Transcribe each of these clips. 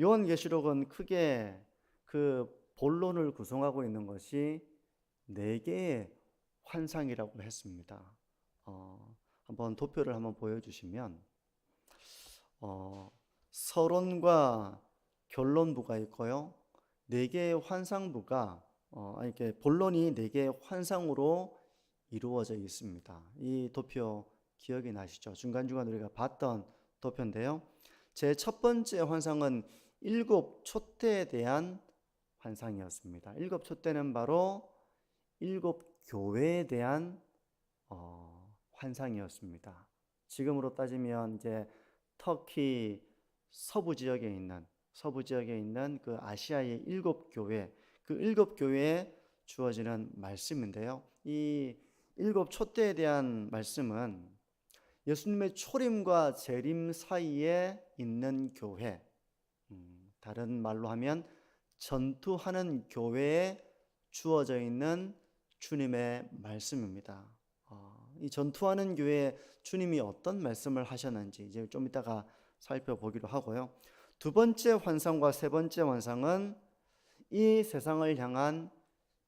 요한계시록은 크게 그 본론을 구성하고 있는 것이 네 개의 환상이라고 했습니다. 한번 도표를 한번 보여주시면 서론과 결론부가 있고요. 네 개의 환상부가 이렇게 본론이 네 개의 환상으로 이루어져 있습니다. 이 도표 기억이 나시죠? 중간중간 우리가 봤던 도표인데요. 제 첫 번째 환상은 일곱 촛대에 대한 환상이었습니다. 일곱 촛대는 바로 일곱 교회에 대한 환상이었습니다. 지금으로 따지면 이제 터키 서부 지역에 있는 그 아시아의 일곱 교회, 그 일곱 교회에 주어지는 말씀인데요. 이 일곱 촛대에 대한 말씀은 예수님의 초림과 재림 사이에 있는 교회, 다른 말로 하면 전투하는 교회에 주어져 있는 주님의 말씀입니다. 이 전투하는 교회에 주님이 어떤 말씀을 하셨는지 이제 좀 이따가 살펴보기로 하고요. 두 번째 환상과 세 번째 환상은 이 세상을 향한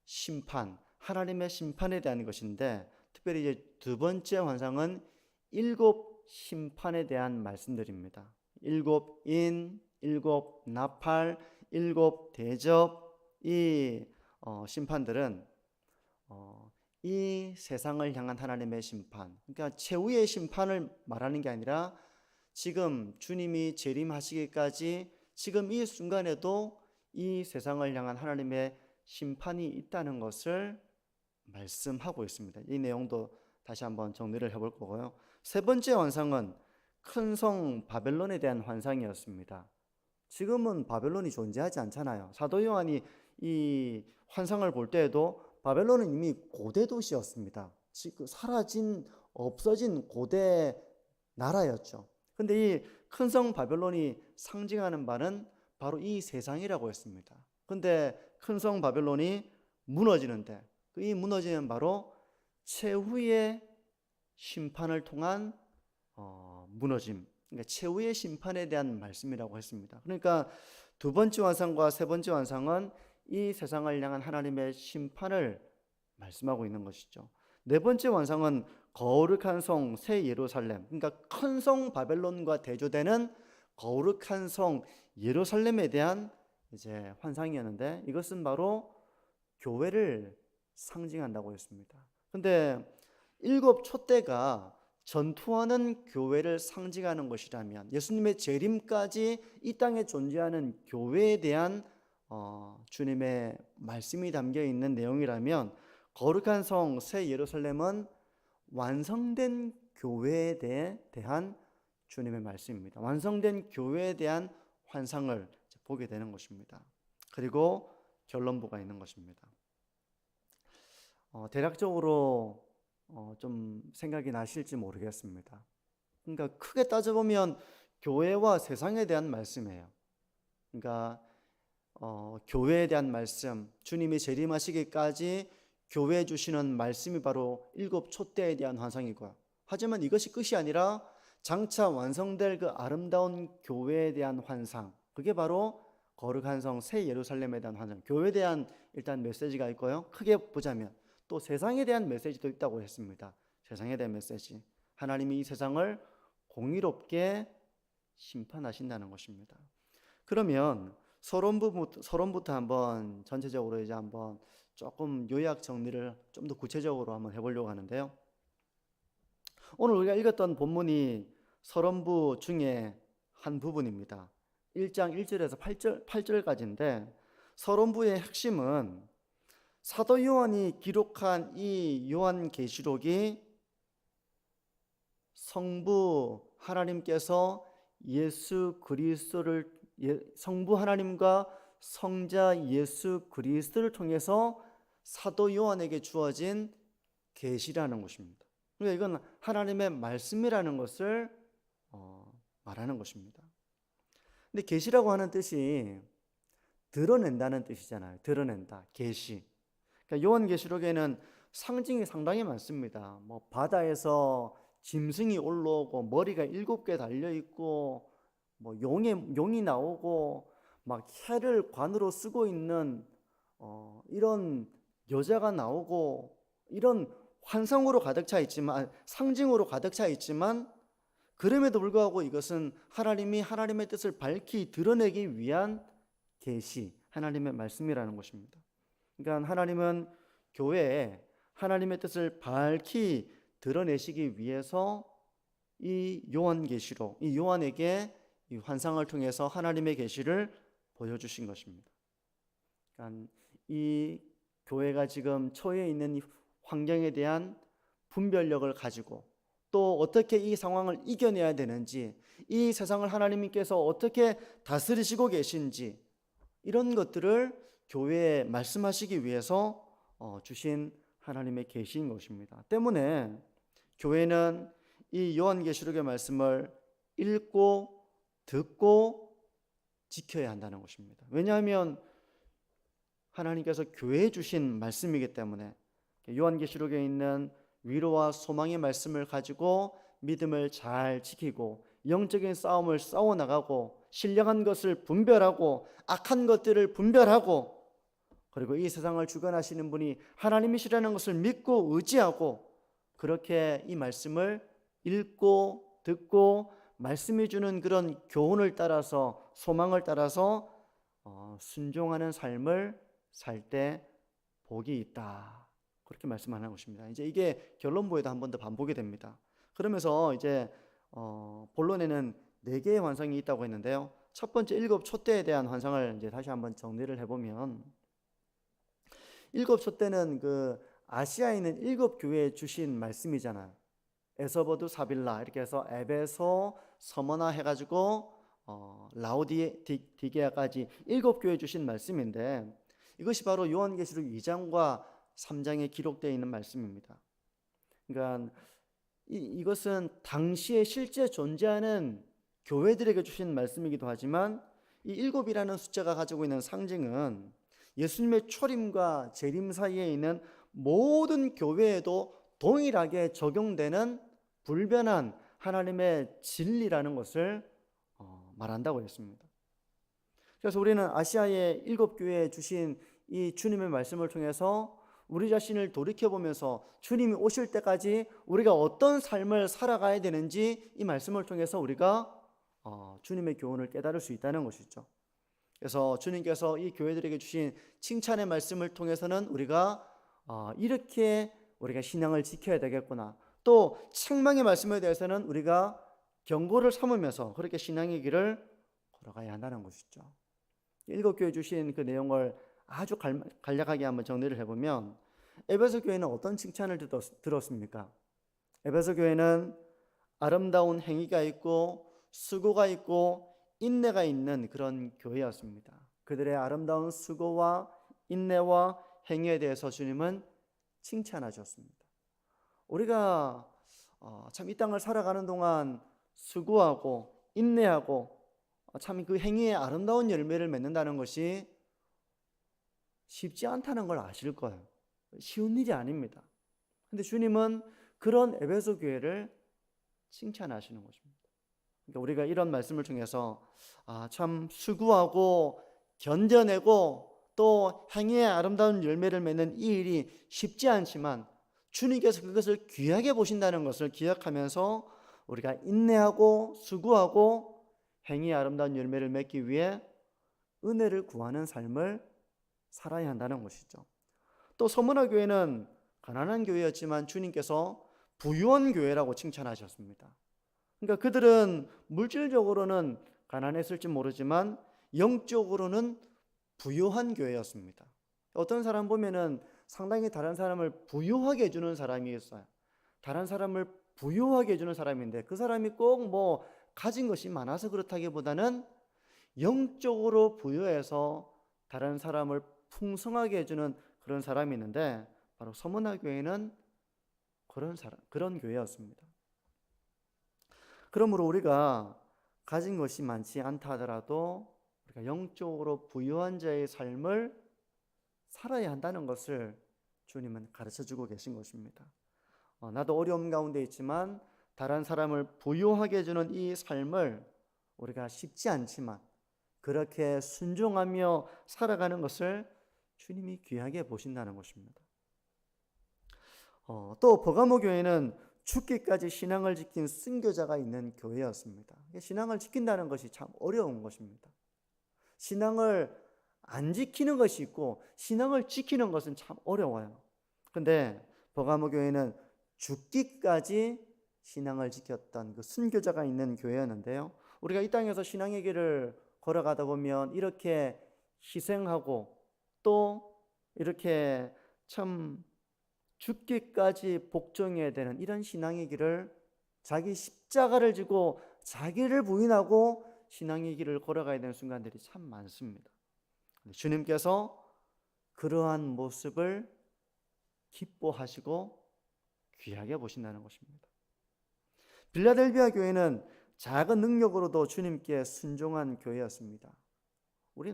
심판, 하나님의 심판에 대한 것인데, 특별히 이제 두 번째 환상은 일곱 심판에 대한 말씀들입니다. 일곱 인, 일곱 나팔, 일곱 대접, 이 심판들은 이 세상을 향한 하나님의 심판, 그러니까 최후의 심판을 말하는 게 아니라 지금 주님이 재림하시기까지 지금 이 순간에도 이 세상을 향한 하나님의 심판이 있다는 것을 말씀하고 있습니다. 이 내용도 다시 한번 정리를 해볼 거고요. 세 번째 환상은 큰 성 바벨론에 대한 환상이었습니다. 지금은 바벨론이 존재하지 않잖아요. 사도 요한이 이 환상을 볼 때에도 바벨론은 이미 고대 도시였습니다. 지금 사라진, 없어진 고대 나라였죠. 근데 이 큰 성 바벨론이 상징하는 바는 바로 이 세상이라고 했습니다. 근데 큰 성 바벨론이 무너지는데 이 무너지는 바로 최후의 심판을 통한 무너짐, 그러니까 최후의 심판에 대한 말씀이라고 했습니다. 그러니까 두 번째 환상과 세 번째 환상은 이 세상을 향한 하나님의 심판을 말씀하고 있는 것이죠. 네 번째 환상은 거룩한 성 새 예루살렘, 그러니까 큰 성 바벨론과 대조되는 거룩한 성 예루살렘에 대한 이제 환상이었는데, 이것은 바로 교회를 상징한다고 했습니다. 근데 일곱 촛대가 전투하는 교회를 상징하는 것이라면, 예수님의 재림까지 이 땅에 존재하는 교회에 대한 주님의 말씀이 담겨 있는 내용이라면, 거룩한 성 새 예루살렘은 완성된 교회에 대한 주님의 말씀입니다. 완성된 교회에 대한 환상을 보게 되는 것입니다. 그리고 결론부가 있는 것입니다. 대략적으로 좀 생각이 나실지 모르겠습니다. 그러니까 크게 따져보면 교회와 세상에 대한 말씀이에요. 그러니까 교회에 대한 말씀, 주님이 재림하시기까지 교회에 주시는 말씀이 바로 일곱 촛대에 대한 환상이고요. 하지만 이것이 끝이 아니라 장차 완성될 그 아름다운 교회에 대한 환상, 그게 바로 거룩한 성 새 예루살렘에 대한 환상, 교회에 대한 일단 메시지가 있고요. 크게 보자면 또 세상에 대한 메시지도 있다고 했습니다. 세상에 대한 메시지, 하나님이 이 세상을 공의롭게 심판하신다는 것입니다. 그러면 서론부터 한번 전체적으로 이제 한번 조금 요약 정리를 좀 더 구체적으로 한번 해보려고 하는데요. 오늘 우리가 읽었던 본문이 서론부 중에 한 부분입니다. 1장 1절에서 8절까지인데, 서론부의 핵심은 사도 요한이 기록한 이 요한계시록이 성부 하나님께서 예수 그리스도를, 성부 하나님과 성자 예수 그리스도를 통해서 사도 요한에게 주어진 계시라는 것입니다. 그러니까 이건 하나님의 말씀이라는 것을 말하는 것입니다. 근데 계시라고 하는 뜻이 드러낸다는 뜻이잖아요. 드러낸다, 계시. 그러니까 요한계시록에는 상징이 상당히 많습니다. 뭐 바다에서 짐승이 올라오고 머리가 7개 달려 있고, 뭐 용이 나오고, 막 해를 관으로 쓰고 있는 이런 여자가 나오고 이런 환상으로 가득 차 있지만 상징으로 가득 차 있지만 그럼에도 불구하고 이것은 하나님이 하나님의 뜻을 밝히 드러내기 위한 계시, 하나님의 말씀이라는 것입니다. 그러니까 하나님은 교회에 하나님의 뜻을 밝히 드러내시기 위해서 이 요한계시록, 이 요한에게 이 환상을 통해서 하나님의 계시를 보여주신 것입니다. 그러니까 이 교회가 지금 처해 있는 이 환경에 대한 분별력을 가지고 또 어떻게 이 상황을 이겨내야 되는지, 이 세상을 하나님께서 어떻게 다스리시고 계신지 이런 것들을 교회에 말씀하시기 위해서 주신 하나님의 계시인 것입니다. 때문에 교회는 이 요한계시록의 말씀을 읽고 듣고 지켜야 한다는 것입니다. 왜냐하면 하나님께서 교회에 주신 말씀이기 때문에 요한계시록에 있는 위로와 소망의 말씀을 가지고 믿음을 잘 지키고 영적인 싸움을 싸워나가고 신령한 것을 분별하고 악한 것들을 분별하고 그리고 이 세상을 주관하시는 분이 하나님이시라는 것을 믿고 의지하고 그렇게 이 말씀을 읽고 듣고 말씀이 주는 그런 교훈을 따라서 소망을 따라서 순종하는 삶을 살 때 복이 있다. 그렇게 말씀하는 것입니다. 이제 이게 결론부에도 한 번 더 반복이 됩니다. 그러면서 이제 본론에는 4개의 환상이 있다고 했는데요. 첫 번째 7 촛대에 대한 환상을 이제 다시 한번 정리를 해보면 7 촛대는 그 아시아에 있는 7 교회에 주신 말씀이잖아요. 에서버두 사빌라 이렇게 해서 에베소 서머나 해가지고 라오디게아까지 7 교회에 주신 말씀인데 이것이 바로 요한계시록 2장과 3장에 기록되어 있는 말씀입니다. 그러니까 이것은 당시에 실제 존재하는 교회들에게 주신 말씀이기도 하지만 이 7이라는 숫자가 가지고 있는 상징은 예수님의 초림과 재림 사이에 있는 모든 교회에도 동일하게 적용되는 불변한 하나님의 진리라는 것을 말한다고 했습니다. 그래서 우리는 아시아의 7 교회에 주신 이 주님의 말씀을 통해서 우리 자신을 돌이켜보면서 주님이 오실 때까지 우리가 어떤 삶을 살아가야 되는지 이 말씀을 통해서 우리가 주님의 교훈을 깨달을 수 있다는 것이죠. 그래서 주님께서 이 교회들에게 주신 칭찬의 말씀을 통해서는 우리가 이렇게 우리가 신앙을 지켜야 되겠구나. 또 책망의 말씀에 대해서는 우리가 경고를 삼으면서 그렇게 신앙의 길을 걸어가야 한다는 것이죠. 7 교회 주신 그 내용을 아주 간략하게 한번 정리를 해보면 에베소 교회는 어떤 칭찬을 들었습니까? 에베소 교회는 아름다운 행위가 있고 수고가 있고 인내가 있는 그런 교회였습니다. 그들의 아름다운 수고와 인내와 행위에 대해서 주님은 칭찬하셨습니다. 우리가 참 이 땅을 살아가는 동안 수고하고 인내하고 참 그 행위에 아름다운 열매를 맺는다는 것이 쉽지 않다는 걸 아실 거예요. 쉬운 일이 아닙니다. 근데 주님은 그런 에베소 교회를 칭찬하시는 것입니다. 그러니까 우리가 이런 말씀을 통해서 참 수고하고 견뎌내고 또 행위의 아름다운 열매를 맺는 이 일이 쉽지 않지만 주님께서 그것을 귀하게 보신다는 것을 기억하면서 우리가 인내하고 수고하고 행위의 아름다운 열매를 맺기 위해 은혜를 구하는 삶을 살아야 한다는 것이죠. 또 서문화 교회는 가난한 교회였지만 주님께서 부유한 교회라고 칭찬하셨습니다. 그러니까 그들은 물질적으로는 가난했을지 모르지만 영적으로는 부유한 교회였습니다. 어떤 사람 보면은 상당히 다른 사람을 부유하게 해주는 사람이 있어요. 다른 사람을 부유하게 해주는 사람인데 그 사람이 꼭 뭐 가진 것이 많아서 그렇다기보다는 영적으로 부유해서 다른 사람을 풍성하게 해주는 그런 사람이 있는데 바로 서문화 교회는 그런 교회였습니다. 그러므로 우리가 가진 것이 많지 않다 하더라도 우리가 영적으로 부유한 자의 삶을 살아야 한다는 것을 주님은 가르쳐주고 계신 것입니다. 나도 어려움 가운데 있지만 다른 사람을 부유하게 해주는 이 삶을 우리가 쉽지 않지만 그렇게 순종하며 살아가는 것을 주님이 귀하게 보신다는 것입니다. 또 버가모 교회는 죽기까지 신앙을 지킨 순교자가 있는 교회였습니다. 신앙을 지킨다는 것이 참 어려운 것입니다. 신앙을 안 지키는 것이 있고 신앙을 지키는 것은 참 어려워요. 근데 버가모 교회는 죽기까지 신앙을 지켰던 그 순교자가 있는 교회였는데요. 우리가 이 땅에서 신앙의 길을 걸어가다 보면 이렇게 희생하고 또 이렇게 참 죽기까지 복종해야 되는 이런 신앙의 길을, 자기 십자가를 지고 자기를 부인하고 신앙의 길을 걸어가야 되는 순간들이 참 많습니다. 주님께서 그러한 모습을 기뻐하시고 귀하게 보신다는 것입니다. 빌라델비아 교회는 작은 능력으로도 주님께 순종한 교회였습니다.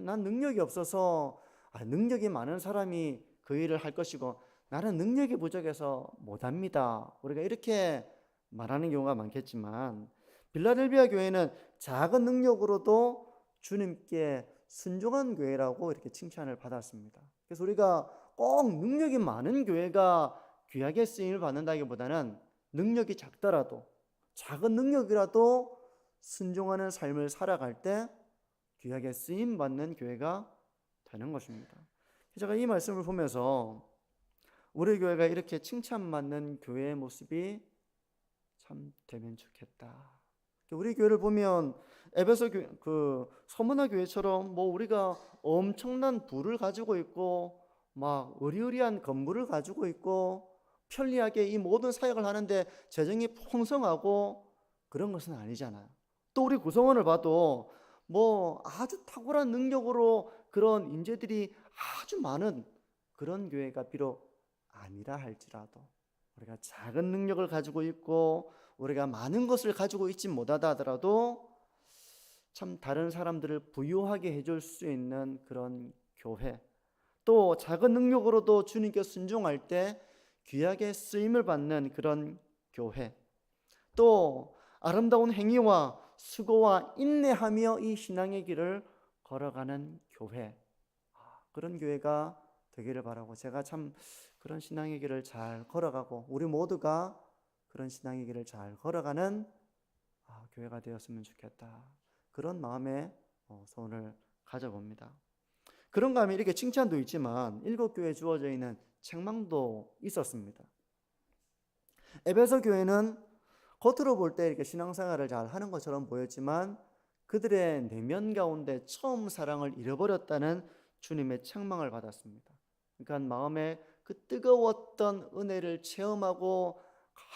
난 능력이 없어서 능력이 많은 사람이 그 일을 할 것이고 나는 능력이 부족해서 못합니다. 우리가 이렇게 말하는 경우가 많겠지만 빌라델비아 교회는 작은 능력으로도 주님께 순종한 교회라고 이렇게 칭찬을 받았습니다. 그래서 우리가 꼭 능력이 많은 교회가 귀하게 쓰임을 받는다기보다는 능력이 작더라도 작은 능력이라도 순종하는 삶을 살아갈 때 귀하게 쓰임 받는 교회가 되는 것입니다. 제가 이 말씀을 보면서 우리 교회가 이렇게 칭찬받는 교회의 모습이 참 되면 좋겠다. 우리 교회를 보면 에베소 그 서문화 교회처럼 우리가 엄청난 부를 가지고 있고 막 의리의리한 건물을 가지고 있고 편리하게 이 모든 사역을 하는데 재정이 풍성하고 그런 것은 아니잖아요. 또 우리 구성원을 봐도 아주 탁월한 능력으로 그런 인재들이 아주 많은 그런 교회가 비록 아니라 할지라도 우리가 작은 능력을 가지고 있고 우리가 많은 것을 가지고 있지 못하다 하더라도 참 다른 사람들을 부유하게 해줄 수 있는 그런 교회, 또 작은 능력으로도 주님께 순종할 때 귀하게 쓰임을 받는 그런 교회, 또 아름다운 행위와 수고와 인내하며 이 신앙의 길을 걸어가는 교회, 그런 교회가 되기를 바라고, 제가 참 그런 신앙의 길을 잘 걸어가고 우리 모두가 그런 신앙의 길을 잘 걸어가는 교회가 되었으면 좋겠다, 그런 마음에 소원을 가져봅니다. 그런가 하면 이렇게 칭찬도 있지만 7교회에 주어져 있는 책망도 있었습니다. 에베소 교회는 겉으로 볼 때 이렇게 신앙생활을 잘 하는 것처럼 보였지만 그들의 내면 가운데 처음 사랑을 잃어버렸다는 주님의 책망을 받았습니다. 그러니까 마음에 그 뜨거웠던 은혜를 체험하고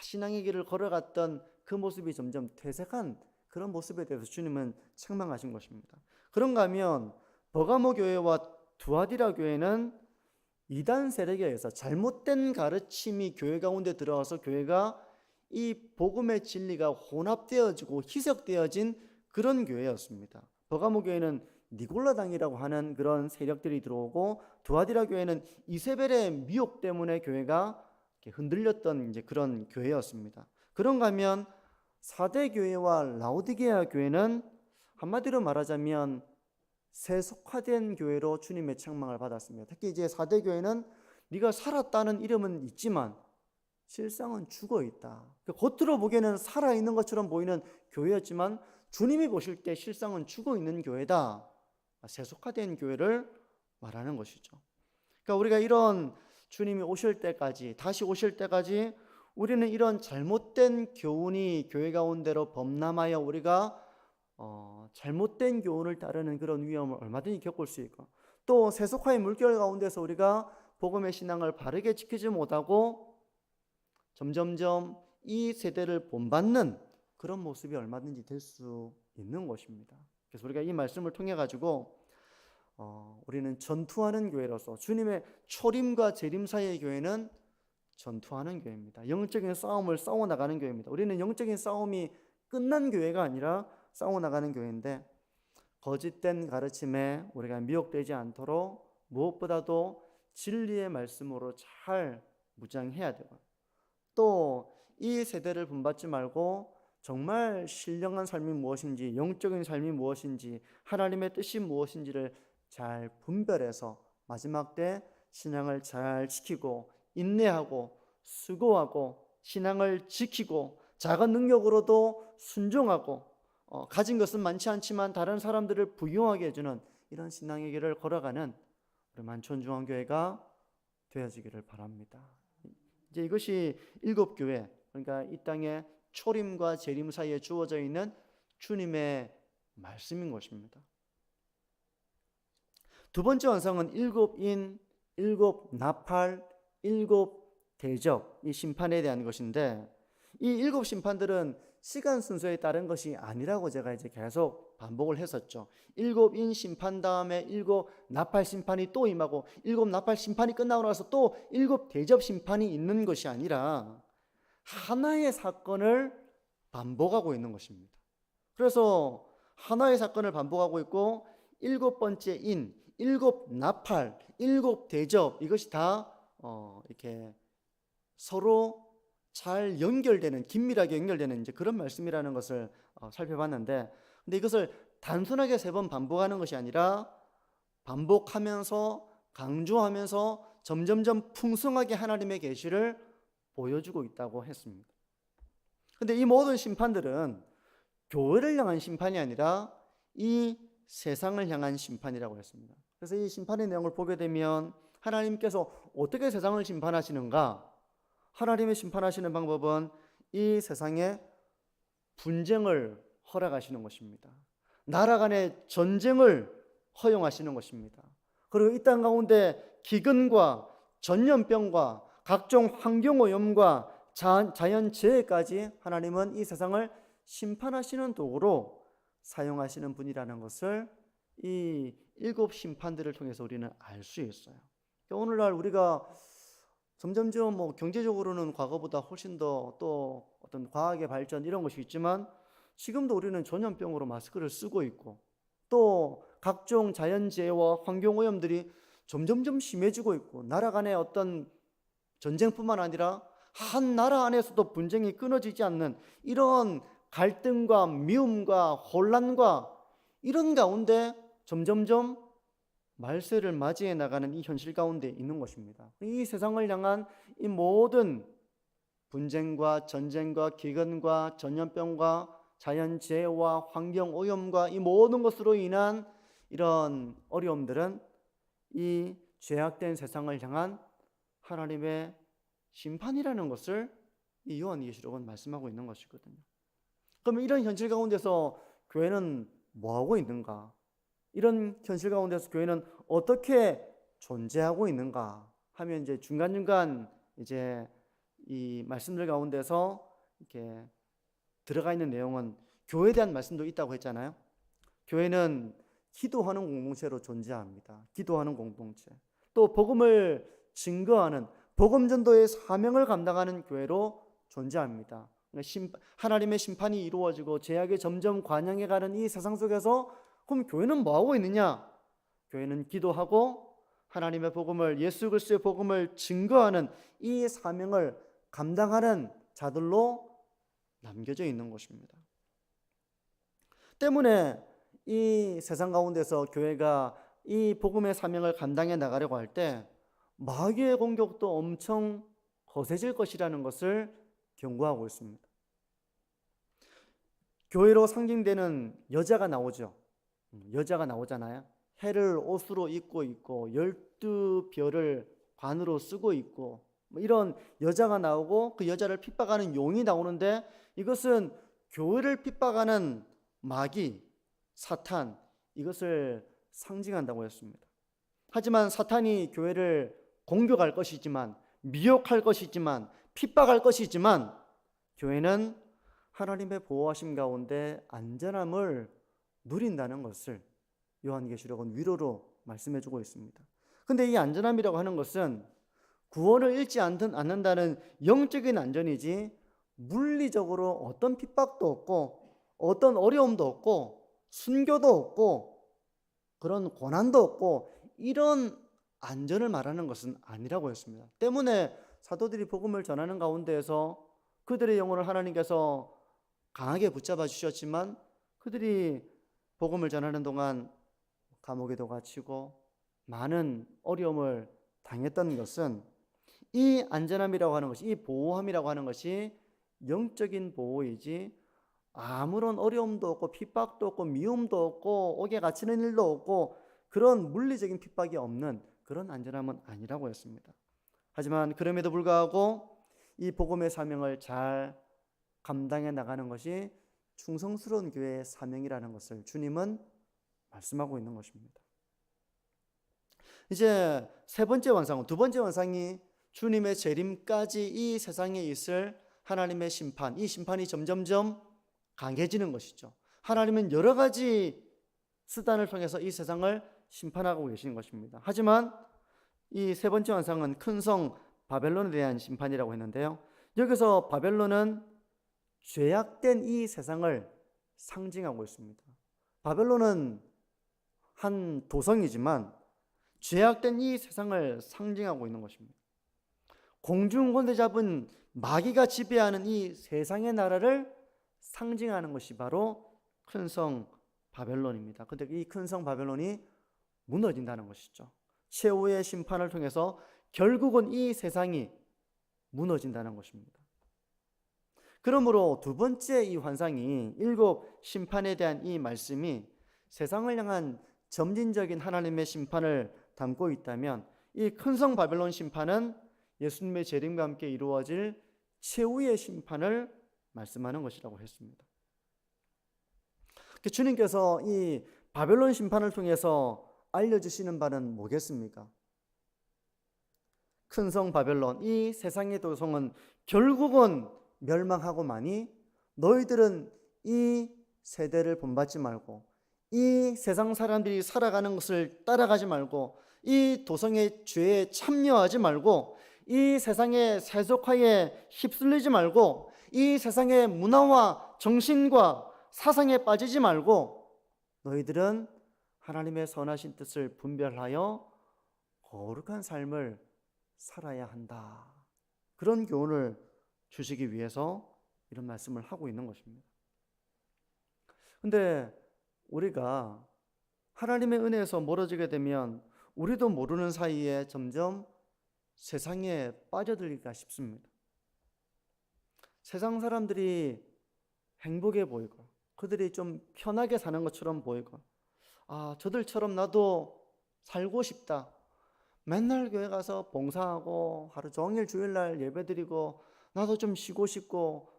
신앙의 길을 걸어갔던 그 모습이 점점 퇴색한 그런 모습에 대해서 주님은 책망하신 것입니다. 그런가 하면 버가모 교회와 두아디라 교회는 이단 세력에 의해서 잘못된 가르침이 교회 가운데 들어와서 교회가 이 복음의 진리가 혼합되어지고 희석되어진 그런 교회였습니다. 버가모 교회는 니골라당이라고 하는 그런 세력들이 들어오고 두아디라 교회는 이세벨의 미혹 때문에 교회가 흔들렸던 이제 그런 교회였습니다. 그런가 하면 사대 교회와 라오디게아 교회는 한마디로 말하자면 세속화된 교회로 주님의 책망을 받았습니다. 특히 이제 사대 교회는 네가 살았다는 이름은 있지만 실상은 죽어 있다. 겉으로 보기에는 살아있는 것처럼 보이는 교회였지만 주님이 보실 때 실상은 죽어 있는 교회다. 세속화된 교회를 말하는 것이죠. 그러니까 우리가 이런 주님이 오실 때까지, 다시 오실 때까지 우리는 이런 잘못된 교훈이 교회 가운데로 범람하여 우리가 잘못된 교훈을 따르는 그런 위험을 얼마든지 겪을 수 있고, 또 세속화의 물결 가운데서 우리가 복음의 신앙을 바르게 지키지 못하고 점점점 이 세대를 본받는 그런 모습이 얼마든지 될 수 있는 것입니다. 그래서 우리가 이 말씀을 통해 가지고 우리는 전투하는 교회로서 주님의 초림과 재림 사이의 교회는 전투하는 교회입니다. 영적인 싸움을 싸워나가는 교회입니다. 우리는 영적인 싸움이 끝난 교회가 아니라 싸워나가는 교회인데, 거짓된 가르침에 우리가 미혹되지 않도록 무엇보다도 진리의 말씀으로 잘 무장해야 되고, 또 이 세대를 본받지 말고 정말 신령한 삶이 무엇인지, 영적인 삶이 무엇인지, 하나님의 뜻이 무엇인지를 잘 분별해서 마지막 때 신앙을 잘 지키고 인내하고 수고하고 신앙을 지키고 작은 능력으로도 순종하고 가진 것은 많지 않지만 다른 사람들을 부유하게 해주는 이런 신앙의 길을 걸어가는 우리 만촌중앙교회가 되어지기를 바랍니다. 이제 이것이 일곱 교회, 그러니까 이 땅에 초림과 재림 사이에 주어져 있는 주님의 말씀인 것입니다. 두 번째 완성은 일곱 인, 일곱 나팔, 일곱 대접, 이 심판에 대한 것인데, 이 일곱 심판들은 시간 순서에 따른 것이 아니라고 제가 이제 계속 반복을 했었죠. 일곱 인 심판 다음에 일곱 나팔 심판이 또 임하고, 일곱 나팔 심판이 끝나고 나서 또 일곱 대접 심판이 있는 것이 아니라 하나의 사건을 반복하고 있는 것입니다. 그래서 하나의 사건을 반복하고 있고, 일곱 번째 인, 일곱 나팔, 일곱 대접, 이것이 다 이렇게 서로 잘 연결되는, 긴밀하게 연결되는 이제 그런 말씀이라는 것을 살펴봤는데, 근데 이것을 단순하게 세 번 반복하는 것이 아니라 반복하면서 강조하면서 점점점 풍성하게 하나님의 계시를 보여주고 있다고 했습니다. 근데 이 모든 심판들은 교회를 향한 심판이 아니라 이 세상을 향한 심판이라고 했습니다. 그래서 이 심판의 내용을 보게 되면 하나님께서 어떻게 세상을 심판하시는가? 하나님의 심판하시는 방법은 이 세상에 분쟁을 허락하시는 것입니다. 나라 간의 전쟁을 허용하시는 것입니다. 그리고 이 땅 가운데 기근과 전염병과 각종 환경오염과 자연재해까지 하나님은 이 세상을 심판하시는 도구로 사용하시는 분이라는 것을 이 일곱 심판들을 통해서 우리는 알 수 있어요. 오늘날 우리가 점점점 경제적으로는 과거보다 훨씬 더 또 어떤 과학의 발전 이런 것이 있지만, 지금도 우리는 전염병으로 마스크를 쓰고 있고, 또 각종 자연재해와 환경오염들이 점점점 심해지고 있고, 나라 간의 어떤 전쟁뿐만 아니라 한 나라 안에서도 분쟁이 끊어지지 않는 이런 갈등과 미움과 혼란과 이런 가운데 점점점 말세를 맞이해 나가는 이 현실 가운데 있는 것입니다. 이 세상을 향한 이 모든 분쟁과 전쟁과 기근과 전염병과 자연재해와 환경오염과 이 모든 것으로 인한 이런 어려움들은 이 죄악된 세상을 향한 하나님의 심판이라는 것을 이 요한계시록은 말씀하고 있는 것이거든요. 그러면 이런 현실 가운데서 교회는 뭐 하고 있는가? 이런 현실 가운데서 교회는 어떻게 존재하고 있는가 하면, 이제 중간중간 이제 이 말씀들 가운데서 이렇게 들어가 있는 내용은 교회에 대한 말씀도 있다고 했잖아요. 교회는 기도하는 공동체로 존재합니다. 기도하는 공동체. 또 복음을 증거하는 복음 전도의 사명을 감당하는 교회로 존재합니다. 하나님의 심판이 이루어지고 죄악이 점점 관영해가는 이 세상 속에서 그럼 교회는 뭐 하고 있느냐? 교회는 기도하고 하나님의 복음을, 예수 그리스도의 복음을 증거하는 이 사명을 감당하는 자들로 남겨져 있는 것입니다. 때문에 이 세상 가운데서 교회가 이 복음의 사명을 감당해 나가려고 할 때 마귀의 공격도 엄청 거세질 것이라는 것을 경고하고 있습니다. 교회로 상징되는 여자가 나오죠. 여자가 나오잖아요. 해를 옷으로 입고 있고 12별을 관으로 쓰고 있고 이런 여자가 나오고, 그 여자를 핍박하는 용이 나오는데, 이것은 교회를 핍박하는 마귀, 사탄, 이것을 상징한다고 했습니다. 하지만 사탄이 교회를 공격할 것이지만, 미혹할 것이지만, 핍박할 것이지만, 교회는 하나님의 보호하심 가운데 안전함을 누린다는 것을 요한계시록은 위로로 말씀해주고 있습니다. 그런데 이 안전함이라고 하는 것은 구원을 잃지 않는다는 영적인 안전이지, 물리적으로 어떤 핍박도 없고 어떤 어려움도 없고 순교도 없고 그런 고난도 없고 이런 안전을 말하는 것은 아니라고 했습니다. 때문에 사도들이 복음을 전하는 가운데에서 그들의 영혼을 하나님께서 강하게 붙잡아 주셨지만 그들이 복음을 전하는 동안 감옥에도 갇히고 많은 어려움을 당했던 것은 이 안전함이라고 하는 것이, 이 보호함이라고 하는 것이 영적인 보호이지 아무런 어려움도 없고 핍박도 없고 미움도 없고 옥에 갇히는 일도 없고 그런 물리적인 핍박이 없는 그런 안전함은 아니라고 했습니다. 하지만 그럼에도 불구하고 이 복음의 사명을 잘 감당해 나가는 것이 충성스러운 교회의 사명이라는 것을 주님은 말씀하고 있는 것입니다. 이제 세 번째 완상은, 두 번째 완상이 주님의 재림까지 이 세상에 있을 하나님의 심판, 이 심판이 점점점 강해지는 것이죠. 하나님은 여러 가지 수단을 통해서 이 세상을 심판하고 계시는 것입니다. 하지만 이 세 번째 완상은 큰 성 바벨론에 대한 심판이라고 했는데요. 여기서 바벨론은 죄악된 이 세상을 상징하고 있습니다. 바벨론은 한 도성이지만 죄악된 이 세상을 상징하고 있는 것입니다. 공중권세 잡은 마귀가 지배하는 이 세상의 나라를 상징하는 것이 바로 큰 성 바벨론입니다. 그런데 이 큰 성 바벨론이 무너진다는 것이죠. 최후의 심판을 통해서 결국은 이 세상이 무너진다는 것입니다. 그러므로 두 번째 이 환상이 일곱 심판에 대한 이 말씀이 세상을 향한 점진적인 하나님의 심판을 담고 있다면 이 큰 성 바벨론 심판은 예수님의 재림과 함께 이루어질 최후의 심판을 말씀하는 것이라고 했습니다. 주님께서 이 바벨론 심판을 통해서 알려주시는 바는 뭐겠습니까? 큰 성 바벨론, 이 세상의 도성은 결국은 멸망하고마니 너희들은 이 세대를 본받지 말고 이 세상 사람들이 살아가는 것을 따라가지 말고 이 도성의 죄에 참여하지 말고 이 세상의 세속화에 휩쓸리지 말고 이 세상의 문화와 정신과 사상에 빠지지 말고 너희들은 하나님의 선하신 뜻을 분별하여 거룩한 삶을 살아야 한다. 그런 교훈을 주시기 위해서 이런 말씀을 하고 있는 것입니다. 그런데 우리가 하나님의 은혜에서 멀어지게 되면 우리도 모르는 사이에 점점 세상에 빠져들기가 쉽습니다. 세상 사람들이 행복해 보이고 그들이 좀 편하게 사는 것처럼 보이고 저들처럼 나도 살고 싶다. 맨날 교회 가서 봉사하고 하루 종일 주일날 예배드리고 나도 좀 쉬고 싶고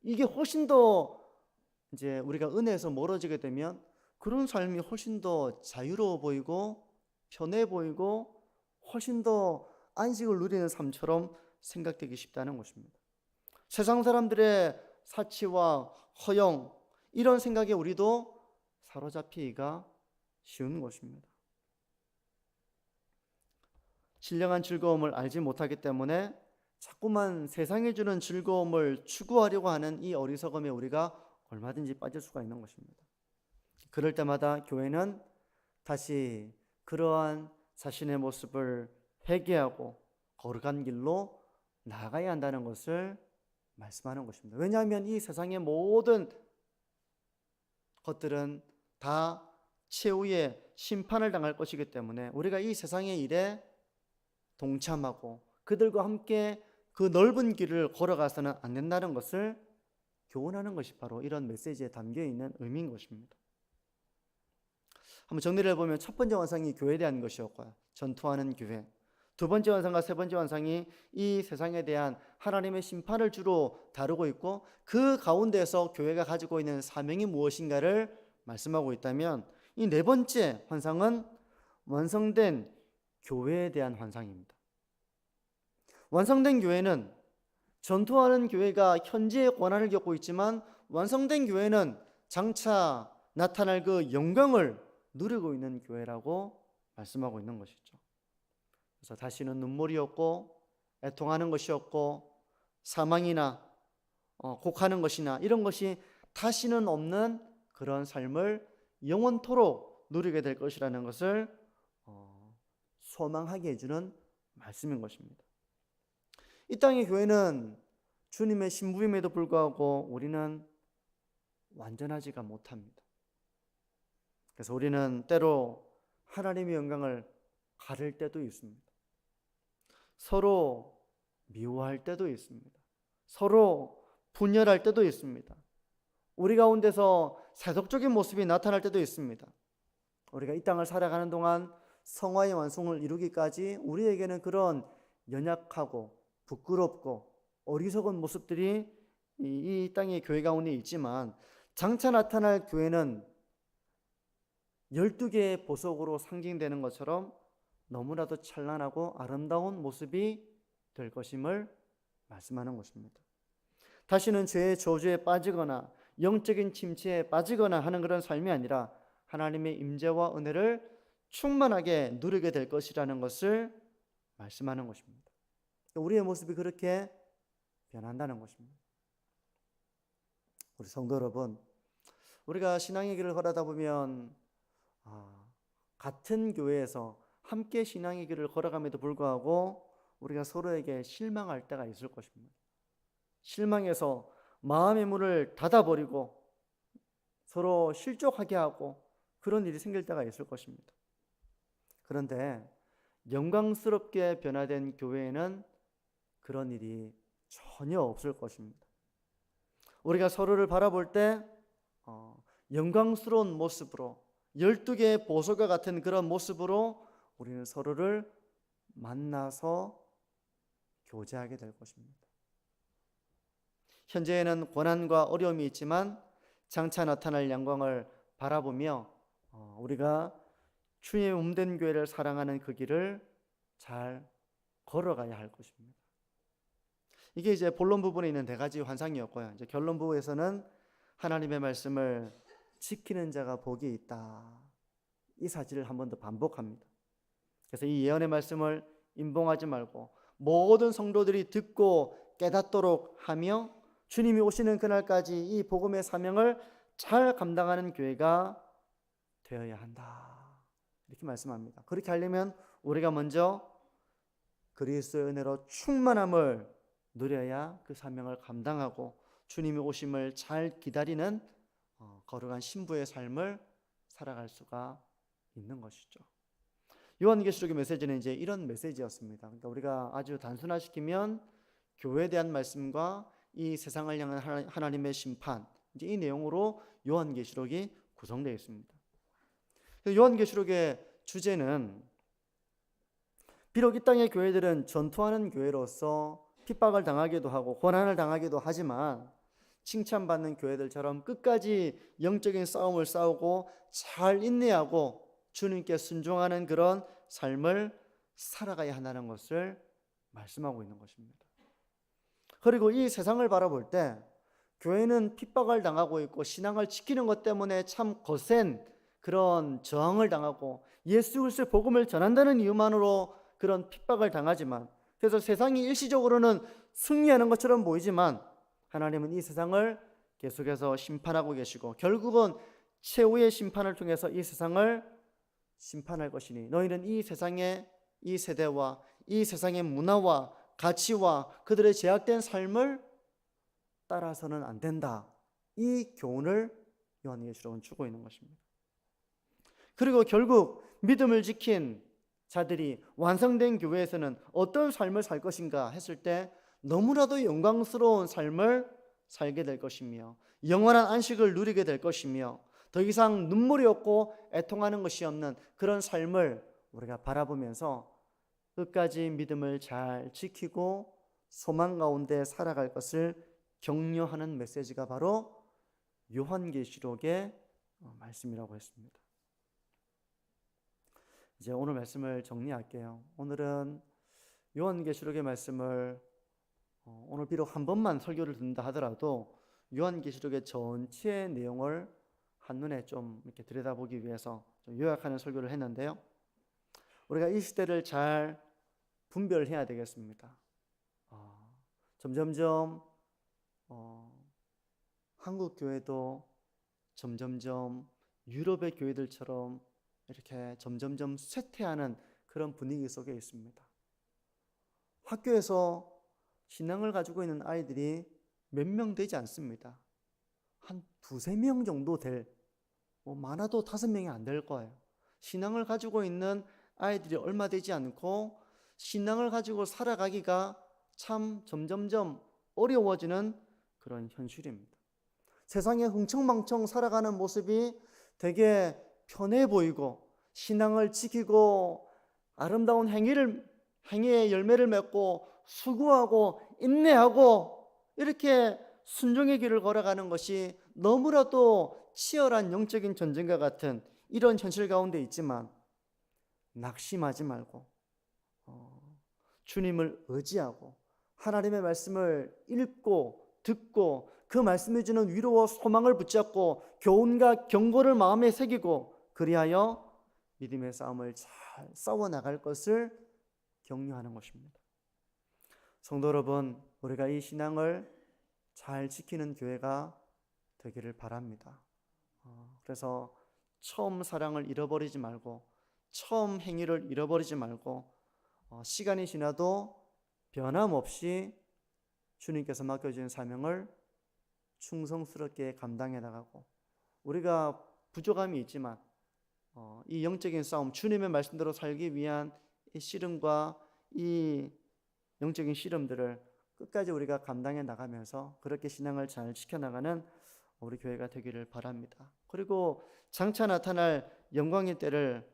이게 훨씬 더 이제 우리가 은혜에서 멀어지게 되면 그런 삶이 훨씬 더 자유로워 보이고 편해 보이고 훨씬 더 안식을 누리는 삶처럼 생각되기 쉽다는 것입니다. 세상 사람들의 사치와 허영 이런 생각에 우리도 사로잡히기가 쉬운 것입니다. 신령한 즐거움을 알지 못하기 때문에 자꾸만 세상이 주는 즐거움을 추구하려고 하는 이 어리석음에 우리가 얼마든지 빠질 수가 있는 것입니다. 그럴 때마다 교회는 다시 그러한 자신의 모습을 회개하고 거룩한 길로 나아가야 한다는 것을 말씀하는 것입니다. 왜냐하면 이 세상의 모든 것들은 다 최후의 심판을 당할 것이기 때문에 우리가 이 세상의 일에 동참하고 그들과 함께 그 넓은 길을 걸어가서는 안 된다는 것을 교훈하는 것이 바로 이런 메시지에 담겨있는 의미인 것입니다. 한번 정리를 해보면 첫 번째 완상이 교회에 대한 것이었고요. 전투하는 교회. 두 번째 완상과 세 번째 완상이 이 세상에 대한 하나님의 심판을 주로 다루고 있고 그 가운데서 교회가 가지고 있는 사명이 무엇인가를 말씀하고 있다면 이 네 번째 환상은 완성된 교회에 대한 환상입니다. 완성된 교회는 전투하는 교회가 현재의 고난을 겪고 있지만 완성된 교회는 장차 나타날 그 영광을 누리고 있는 교회라고 말씀하고 있는 것이죠. 그래서 다시는 눈물이 없고 애통하는 것이 없고 사망이나 곡하는 것이나 이런 것이 다시는 없는 그런 삶을 영원토록 누리게 될 것이라는 것을 소망하게 해주는 말씀인 것입니다. 이 땅의 교회는 주님의 신부임에도 불구하고 우리는 완전하지가 못합니다. 그래서 우리는 때로 하나님의 영광을 가릴 때도 있습니다. 서로 미워할 때도 있습니다. 서로 분열할 때도 있습니다. 우리 가운데서 세속적인 모습이 나타날 때도 있습니다. 우리가 이 땅을 살아가는 동안 성화의 완성을 이루기까지 우리에게는 그런 연약하고 부끄럽고 어리석은 모습들이 이 땅의 교회 가운데 있지만, 장차 나타날 교회는 12개의 보석으로 상징되는 것처럼 너무나도 찬란하고 아름다운 모습이 될 것임을 말씀하는 것입니다. 다시는 죄의 저주에 빠지거나 영적인 침체에 빠지거나 하는 그런 삶이 아니라 하나님의 임재와 은혜를 충만하게 누리게 될 것이라는 것을 말씀하는 것입니다. 우리의 모습이 그렇게 변한다는 것입니다. 우리 성도 여러분, 우리가 신앙의 길을 걸어다 보면 같은 교회에서 함께 신앙의 길을 걸어감에도 불구하고 우리가 서로에게 실망할 때가 있을 것입니다. 실망해서 마음의 문을 닫아버리고 서로 실족하게 하고 그런 일이 생길 때가 있을 것입니다. 그런데 영광스럽게 변화된 교회에는 그런 일이 전혀 없을 것입니다. 우리가 서로를 바라볼 때 영광스러운 모습으로 12개의 보석과 같은 그런 모습으로 우리는 서로를 만나서 교제하게 될 것입니다. 현재에는 고난과 어려움이 있지만 장차 나타날 영광을 바라보며 우리가 주의 몸된 교회를 사랑하는 그 길을 잘 걸어가야 할 것입니다. 이게 이제 본론 부분에 있는 네 가지 환상이었고요. 이제 결론 부분에서는 하나님의 말씀을 지키는 자가 복이 있다. 이 사실을 한 번 더 반복합니다. 그래서 이 예언의 말씀을 임봉하지 말고 모든 성도들이 듣고 깨닫도록 하며 주님이 오시는 그날까지 이 복음의 사명을 잘 감당하는 교회가 되어야 한다. 이렇게 말씀합니다. 그렇게 하려면 우리가 먼저 그리스도의 은혜로 충만함을 누려야 그 사명을 감당하고 주님이 오심을 잘 기다리는 거룩한 신부의 삶을 살아갈 수가 있는 것이죠. 요한계시록의 메시지는 이제 이런 메시지였습니다. 그러니까 우리가 아주 단순화시키면 교회에 대한 말씀과 이 세상을 향한 하나님의 심판, 이제 이 내용으로 요한계시록이 구성되어 있습니다. 요한계시록의 주제는 비록 이 땅의 교회들은 전투하는 교회로서 핍박을 당하기도 하고 고난을 당하기도 하지만 칭찬받는 교회들처럼 끝까지 영적인 싸움을 싸우고 잘 인내하고 주님께 순종하는 그런 삶을 살아가야 한다는 것을 말씀하고 있는 것입니다. 그리고 이 세상을 바라볼 때 교회는 핍박을 당하고 있고 신앙을 지키는 것 때문에 참 거센 그런 저항을 당하고 예수 그리스도의 복음을 전한다는 이유만으로 그런 핍박을 당하지만, 그래서 세상이 일시적으로는 승리하는 것처럼 보이지만 하나님은 이 세상을 계속해서 심판하고 계시고 결국은 최후의 심판을 통해서 이 세상을 심판할 것이니 너희는 이 세상의 이 세대와 이 세상의 문화와 가치와 그들의 제약된 삶을 따라서는 안 된다. 이 교훈을 요한계시록은 주고 있는 것입니다. 그리고 결국 믿음을 지킨 자들이 완성된 교회에서는 어떤 삶을 살 것인가 했을 때 너무나도 영광스러운 삶을 살게 될 것이며 영원한 안식을 누리게 될 것이며 더 이상 눈물이 없고 애통하는 것이 없는 그런 삶을 우리가 바라보면서 끝까지 믿음을 잘 지키고 소망 가운데 살아갈 것을 격려하는 메시지가 바로 요한계시록의 말씀이라고 했습니다. 이제 오늘 말씀을 정리할게요. 오늘은 요한계시록의 말씀을 오늘 비록 한 번만 설교를 듣는다 하더라도 요한계시록의 전체 내용을 한눈에 좀 이렇게 들여다보기 위해서 좀 요약하는 설교를 했는데요. 우리가 이 시대를 잘 분별해야 되겠습니다. 점점점 한국 교회도 점점점 유럽의 교회들처럼 이렇게 점점점 쇠퇴하는 그런 분위기 속에 있습니다. 학교에서 신앙을 가지고 있는 아이들이 몇 명 되지 않습니다. 한 두세 명 정도 많아도 5명이 안 될 거예요. 신앙을 가지고 있는 아이들이 얼마 되지 않고 신앙을 가지고 살아가기가 참 점점점 어려워지는 그런 현실입니다. 세상에 흥청망청 살아가는 모습이 되게 편해 보이고 신앙을 지키고 아름다운 행위의 열매를 맺고 수고하고 인내하고 이렇게 순종의 길을 걸어가는 것이 너무나도 치열한 영적인 전쟁과 같은 이런 현실 가운데 있지만 낙심하지 말고 주님을 의지하고 하나님의 말씀을 읽고 듣고 그 말씀이 주는 위로와 소망을 붙잡고 교훈과 경고를 마음에 새기고 그리하여 믿음의 싸움을 잘 싸워나갈 것을 격려하는 것입니다. 성도 여러분, 우리가 이 신앙을 잘 지키는 교회가 되기를 바랍니다. 그래서 처음 사랑을 잃어버리지 말고 처음 행위를 잃어버리지 말고 시간이 지나도 변함없이 주님께서 맡겨주신 사명을 충성스럽게 감당해 나가고 우리가 부족함이 있지만 이 영적인 싸움, 주님의 말씀대로 살기 위한 이 씨름과 이 영적인 씨름들을 끝까지 우리가 감당해 나가면서 그렇게 신앙을 잘 지켜나가는 우리 교회가 되기를 바랍니다. 그리고 장차 나타날 영광의 때를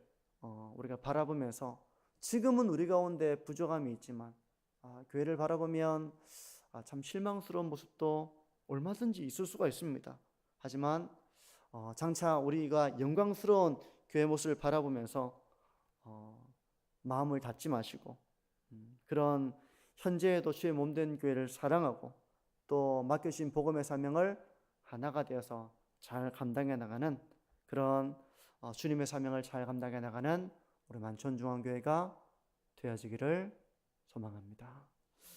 우리가 바라보면서 지금은 우리 가운데 부족함이 있지만 교회를 바라보면 참 실망스러운 모습도 얼마든지 있을 수가 있습니다. 하지만 장차 우리가 영광스러운 교회 모습을 바라보면서 마음을 닫지 마시고 그런 현재에도 주의 몸된 교회를 사랑하고 또 맡겨주신 복음의 사명을 하나가 되어서 잘 감당해 나가는 그런 주님의 사명을 잘 감당해 나가는 우리 만천중앙교회가 되어지기를 소망합니다.